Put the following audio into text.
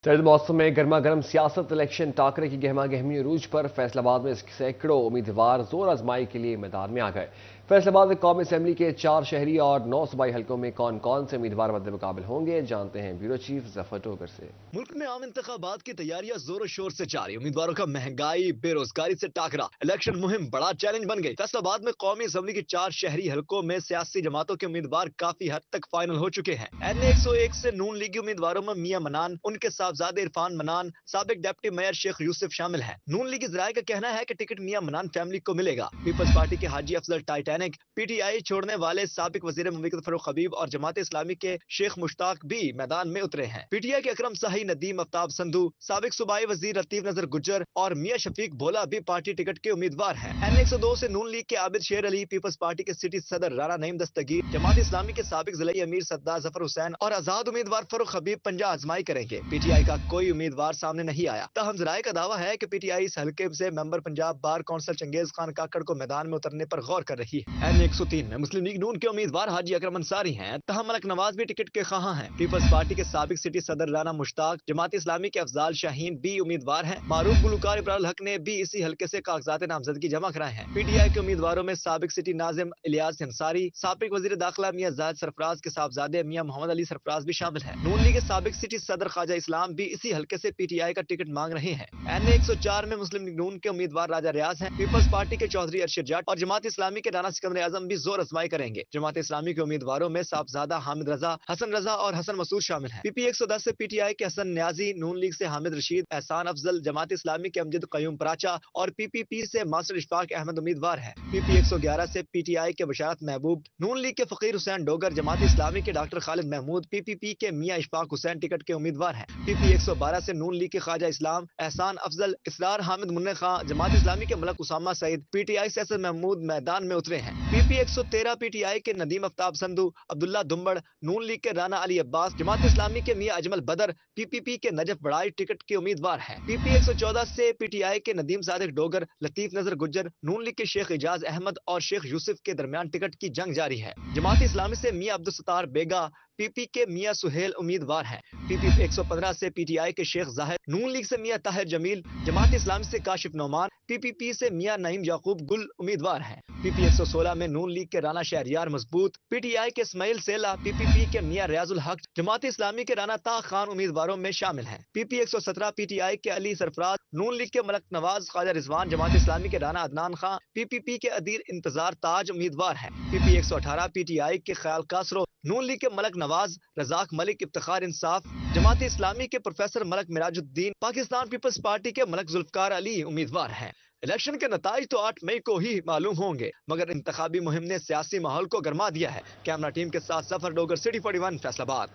सर्द मौसम में गर्मा गर्म सियासत इलेक्शन टाकरे की गहमा गहमी अरूज पर फैसलाबाद में सैकड़ों उम्मीदवार जोर आजमाई के लिए मैदान में आ गए। फैसलाबाद में कौमी असम्बली के 4 शहरी और 9 सूबाई हलकों में कौन कौन से उम्मीदवार मद्दे मुकाबल होंगे, जानते हैं ब्यूरो चीफ जफर टोकर से। मुल्क में आम इंतखाबात की तैयारियां जोरों शोर से जारी। उम्मीदवारों का महंगाई बेरोजगारी से टाकरा, इलेक्शन मुहिम बड़ा चैलेंज बन गई। फैसलाबाद में कौमी असम्बली की 4 शहरी हलकों में सियासी जमातों के उम्मीदवार काफी हद तक फाइनल हो चुके हैं। NA 101 से नून लीगी उम्मीदवारों में मियां मनान, उनके साहबजादे इरफान मनान, साबिक डिप्टी मेयर शेख यूसुफ शामिल हैं। नून लीगी जराये का कहना है कि टिकट मियां मनान फैमिली को मिलेगा। पीपल्स पार्टी के हाजी अफजल टाइटैनिक, PTI छोड़ने वाले साबिक वजीर मुमलिकत फरूख हबीब और जमात इस्लामी के शेख मुश्ताक भी मैदान में उतरे हैं। PTI के अकरम शाही, नदीम आफ्ताब संधू, साबिक सूबाई वजीर लतीफ नजर गुज्जर और मियां शफीक भोला भी पार्टी टिकट के उम्मीदवार हैं। NA 102 से नून लीग के आबिद शेर अली, पीपल्स पार्टी के सिटी सदर राना नईम दस्तगीर, जमात इस्लामी के साबिक जिला अमीर सद्दार जफर हुसैन और आजाद उम्मीदवार फरूख हबीब पंजा आजमाई करेंगे। PTI का कोई उम्मीदवार सामने नहीं आया। तहम जराये का दावा है कि PTI इस हल्के से member Punjab bar council Changez Khan Kakar को मैदान में उतरने पर गौर कर रही है। NA 103 में मुस्लिम लीग नून के उम्मीदवार हाजी अकरम अंसारी हैं। तहम मलक नवाज भी टिकट के ख्वाहां हैं। पीपल्स पार्टी के साबिक सिटी सदर राना मुश्ताक, जमात इस्लामी के अफजाल शाहीन भी उम्मीदवार हैं। मारूफ गुलकार इब्राहिम हक ने भी इसी हल्के से कागजात नामजदगी जमा कराए हैं। PTI के उम्मीदवारों में साबिक सिटी नाजिम इलियास अंसारी, साबिक वजीर दाखिला मियां जाहिद सरफराज के साहबजादे मियां मोहम्मद अली सरफराज भी शामिल हैं। नून लीग के साबिक सिटी सदर ख्वाजा इस्लाम भी इसी हल्के से PTI का टिकट मांग रहे हैं। NA 104 में मुस्लिम लीग नून के उम्मीदवार राजा रियाज हैं। पीपल्स पार्टी के चौधरी अरशद जाट और जमात इस्लामी के राना सिकंदर आजम भी जोर आजमाई करेंगे। जमात इस्लामी के उम्मीदवारों में साहबजादा हामिद रजा, हसन रजा और हसन मसूद शामिल हैं। PP 110 से PTI के हसन न्याजी, नून लीग से हामिद रशीद, एहसान अफजल, जमात इस्लामी के अमजद कयूम पराचा और PPP से मास्टर इशफाक अहमद उम्मीदवार हैं। PP 111 से PTI के बशारत महबूब, नून लीग के फकीर हुसैन डोगर, जमात इस्लामी के डॉक्टर खालिद महमूद, PPP के मियां इशफाक हुसैन टिकट के उम्मीदवार हैं। PP 112 से नून लीग के ख्वाजा इस्लाम, एहसान अफजल, इसरार हामिद मुन्ने खां, जमात इस्लामी के मलक उसामा सईद, PTI से असद महमूद मैदान में उतरे हैं। PP 113 PTI के नदीम आफ्ताब संधू, अब्दुल्ला दुम्बड़, नून लीग के राना अली अब्बास, जमात इस्लामी के मियां अजमल बदर, PPP के नजफ बड़ाई टिकट के उम्मीदवार हैं। PP 114 से PTI के नदीम सादिक डोगर, लतीफ नजर गुज्जर, नून लीग के शेख इजाज अहमद और शेख यूसुफ के दरमियान टिकट की जंग जारी है। जमात इस्लामी से मियां अब्दुल सत्तार बेगा, PP के मियां सुहेल उम्मीदवार हैं। PP 115 से PTI के शेख जाहिद, नून लीग से मियां ताहिर जमील, जमात इस्लामी से काशिफ नौमान, PPP से मियां नईम याकूब गुल उम्मीदवार हैं। PP 116 में नून लीग के राना शहरियार मजबूत, PTI के इस्माइल सेला, PPP के मियां रियाजुल हक, जमात इस्लामी के राना ता खान उम्मीदवारों में शामिल हैं। PP 117 PTI के अली सरफराज, नून लीग के मलक नवाज ख्वाजा रिजवान, जमात इस्लामी के राना अदनान खान, PPP के अदीर इंतजार ताज उम्मीदवार हैं। PP 118 PTI के ख्याल कासरो, नून लीग के मलक नवाज, रजाक मलिक, इफ्तिखार इंसाफ, जमात इस्लामी के प्रोफेसर मलक मिराजुद्दीन, पाकिस्तान पीपल्स पार्टी के मलक जुल्फकार अली उम्मीदवार हैं। इलेक्शन के नताइज तो 8 मई को ही मालूम होंगे, मगर इंतखाबी मुहिम ने सियासी माहौल को गरमा दिया है। कैमरा टीम के साथ सफर डोगर, सिटी 41, फैसलाबाद।